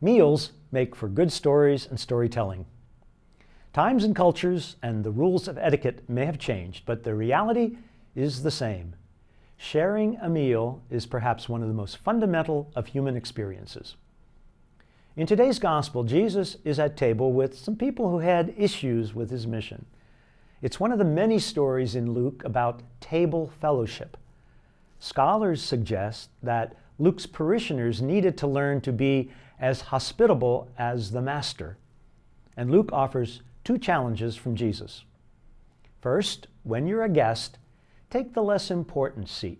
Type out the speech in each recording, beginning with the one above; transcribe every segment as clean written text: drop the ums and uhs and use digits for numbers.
Meals make for good stories and storytelling. Times and cultures and the rules of etiquette may have changed, but the reality is the same. Sharing a meal is perhaps one of the most fundamental of human experiences. In today's gospel, Jesus is at table with some people who had issues with his mission. It's one of the many stories in Luke about table fellowship. Scholars suggest that Luke's parishioners needed to learn to be as hospitable as the Master. And Luke offers two challenges from Jesus. First, when you're a guest, take the less important seat.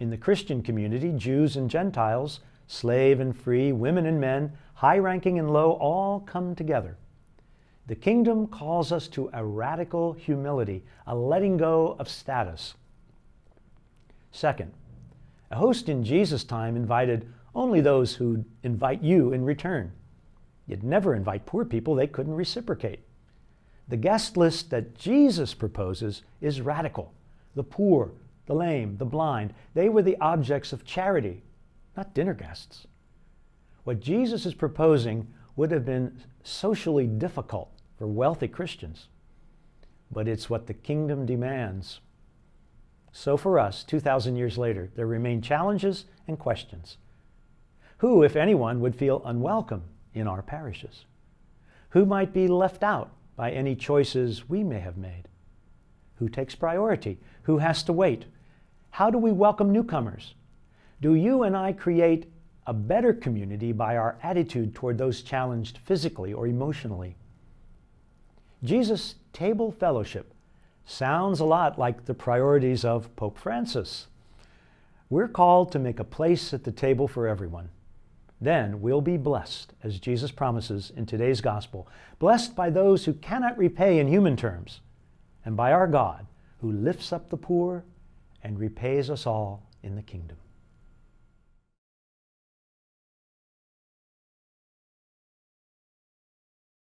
In the Christian community, Jews and Gentiles, slave and free, women and men, high-ranking and low, all come together. The kingdom calls us to a radical humility, a letting go of status. Second, a host in Jesus' time invited only those who'd invite you in return. You'd never invite poor people, they couldn't reciprocate. The guest list that Jesus proposes is radical. The poor, the lame, the blind, they were the objects of charity, not dinner guests. What Jesus is proposing would have been socially difficult for wealthy Christians, but it's what the kingdom demands. So for us, 2,000 years later, there remain challenges and questions. Who, if anyone, would feel unwelcome in our parishes? Who might be left out by any choices we may have made? Who takes priority? Who has to wait? How do we welcome newcomers? Do you and I create a better community by our attitude toward those challenged physically or emotionally? Jesus' table fellowship sounds a lot like the priorities of Pope Francis. We're called to make a place at the table for everyone. Then we'll be blessed, as Jesus promises in today's gospel, blessed by those who cannot repay in human terms, and by our God, who lifts up the poor and repays us all in the kingdom.